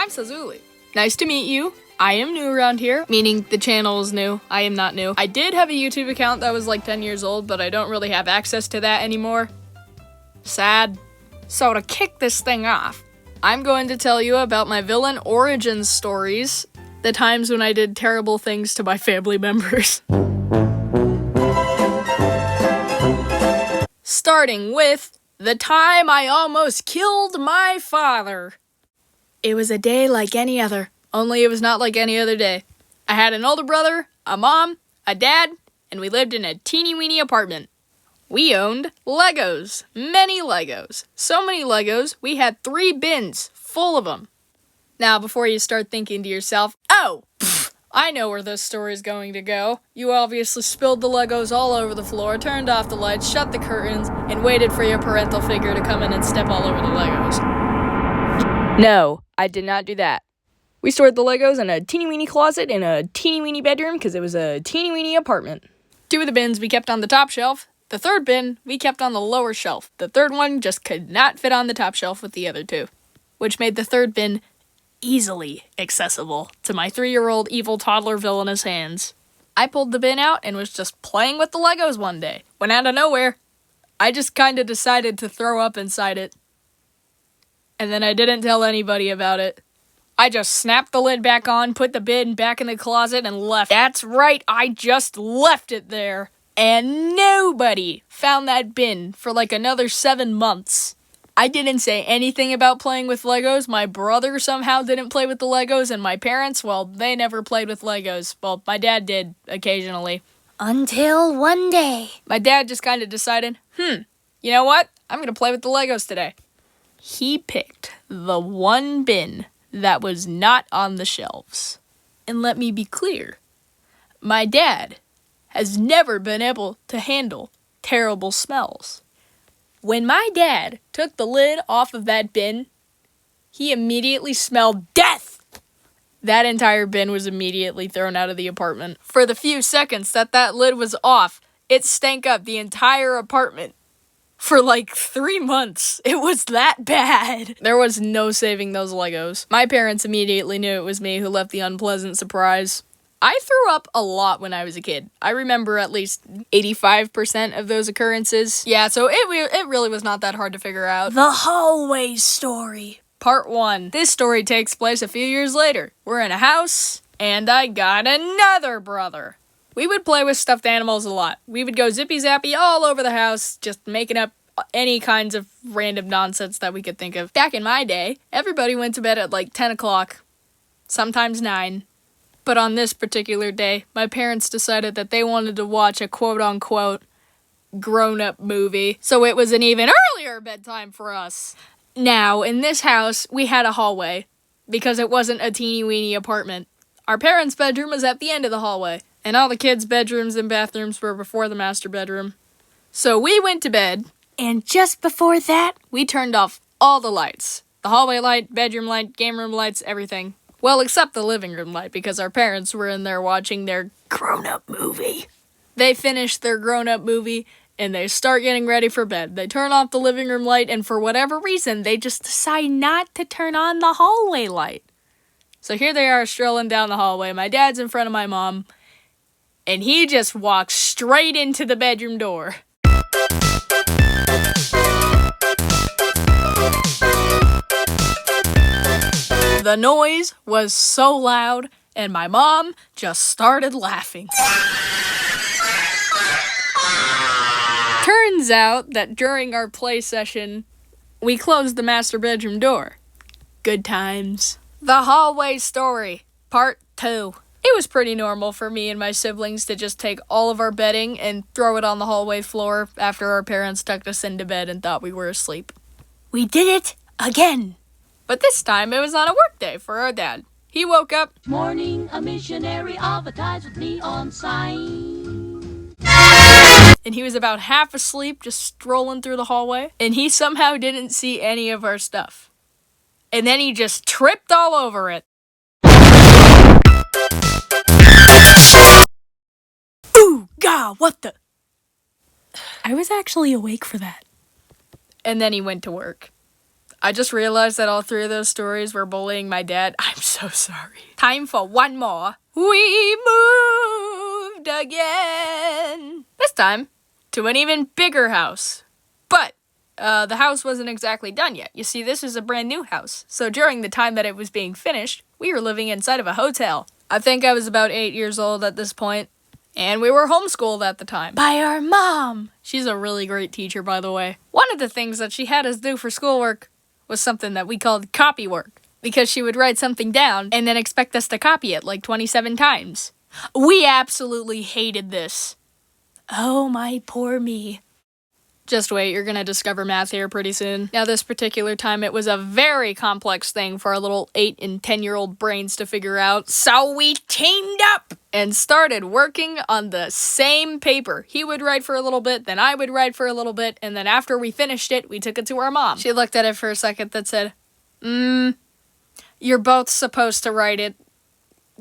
I'm Sazuly. Nice to meet you. I am new around here, meaning the channel is new. I am not new. I did have a YouTube account that was like 10 years old, but I don't really have access to that anymore. Sad. So to kick this thing off, I'm going to tell you about my villain origin stories, the times when I did terrible things to my family members. Starting with the time I almost killed my father. It was a day like any other, only it was not like any other day. I had an older brother, a mom, a dad, and we lived in a teeny-weeny apartment. We owned Legos, many Legos. So many Legos, we had 3 bins full of them. Now, before you start thinking to yourself, oh, I know where this story is going to go. You obviously spilled the Legos all over the floor, turned off the lights, shut the curtains, and waited for your parental figure to come in and step all over the Legos. No, I did not do that. We stored the Legos in a teeny-weeny closet in a teeny-weeny bedroom because it was a teeny-weeny apartment. 2 of the bins we kept on the top shelf. The 3rd bin we kept on the lower shelf. The 3rd one just could not fit on the top shelf with the other 2, which made the 3rd bin easily accessible to my 3-year-old evil toddler villainous hands. I pulled the bin out and was just playing with the Legos one day, when out of nowhere, I just kinda decided to throw up inside it. And then I didn't tell anybody about it. I just snapped the lid back on, put the bin back in the closet, and left. That's right, I just left it there. And nobody found that bin for like another 7 months. I didn't say anything about playing with Legos. My brother somehow didn't play with the Legos, and my parents, well, they never played with Legos. Well, my dad did, occasionally. Until one day. My dad just kind of decided, you know what? I'm gonna play with the Legos today. He picked the one bin that was not on the shelves. And let me be clear, my dad has never been able to handle terrible smells. When my dad took the lid off of that bin, he immediately smelled death. That entire bin was immediately thrown out of the apartment. For the few seconds that lid was off, it stank up the entire apartment. For like 3 months. It was that bad. There was no saving those Legos. My parents immediately knew it was me who left the unpleasant surprise. I threw up a lot when I was a kid. I remember at least 85% of those occurrences. Yeah, so it really was not that hard to figure out. The hallway story. Part 1. This story takes place a few years later. We're in a house, and I got another brother. We would play with stuffed animals a lot. We would go zippy-zappy all over the house, just making up any kinds of random nonsense that we could think of. Back in my day, everybody went to bed at like 10 o'clock, sometimes 9. But on this particular day, my parents decided that they wanted to watch a quote-unquote grown-up movie, so it was an even earlier bedtime for us. Now, in this house, we had a hallway, because it wasn't a teeny-weeny apartment. Our parents' bedroom was at the end of the hallway, and all the kids' bedrooms and bathrooms were before the master bedroom. So we went to bed, and just before that, we turned off all the lights. The hallway light, bedroom light, game room lights, everything. Well, except the living room light, because our parents were in there watching their grown-up movie. They finish their grown-up movie, and they start getting ready for bed. They turn off the living room light, and for whatever reason, they just decide not to turn on the hallway light. So here they are strolling down the hallway. My dad's in front of my mom, and he just walks straight into the bedroom door. The noise was so loud, and my mom just started laughing. Turns out that during our play session, we closed the master bedroom door. Good times. The hallway story, part 2. It was pretty normal for me and my siblings to just take all of our bedding and throw it on the hallway floor after our parents tucked us into bed and thought we were asleep. We did it again. But this time it was on a work day for our dad. He woke up. Morning, a missionary advertised with neon sign. And he was about half asleep, just strolling through the hallway. And he somehow didn't see any of our stuff. And then he just tripped all over it. Ooh, God, what the? I was actually awake for that. And then he went to work. I just realized that all 3 of those stories were bullying my dad. I'm so sorry. Time for one more. We moved again. This time to an even bigger house. But the house wasn't exactly done yet. You see, this is a brand new house. So during the time that it was being finished, we were living inside of a hotel. I think I was about 8 years old at this point, and we were homeschooled at the time. By our mom. She's a really great teacher, by the way. One of the things that she had us do for schoolwork was something that we called copy work, because she would write something down and then expect us to copy it like 27 times. We absolutely hated this. Oh, my poor me. Just wait, you're gonna discover math here pretty soon. Now, this particular time, it was a very complex thing for our little 8 and 10-year-old brains to figure out. So we teamed up and started working on the same paper. He would write for a little bit, then I would write for a little bit, and then after we finished it, we took it to our mom. She looked at it for a second and said, you're both supposed to write it.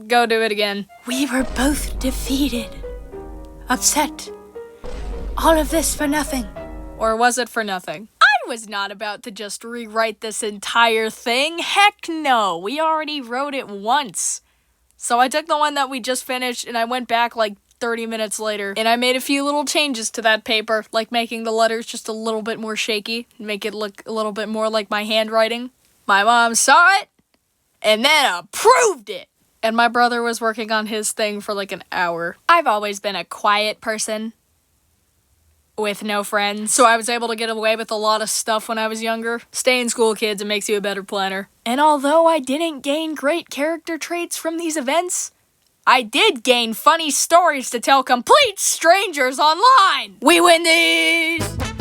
Go do it again. We were both defeated. Upset. All of this for nothing. Or was it for nothing? I was not about to just rewrite this entire thing. Heck no, we already wrote it once. So I took the one that we just finished and I went back like 30 minutes later and I made a few little changes to that paper, like making the letters just a little bit more shaky, make it look a little bit more like my handwriting. My mom saw it and then approved it. And my brother was working on his thing for like an hour. I've always been a quiet person with no friends, so I was able to get away with a lot of stuff when I was younger. Stay in school, kids. It makes you a better planner. And although I didn't gain great character traits from these events, I did gain funny stories to tell complete strangers online. We win these!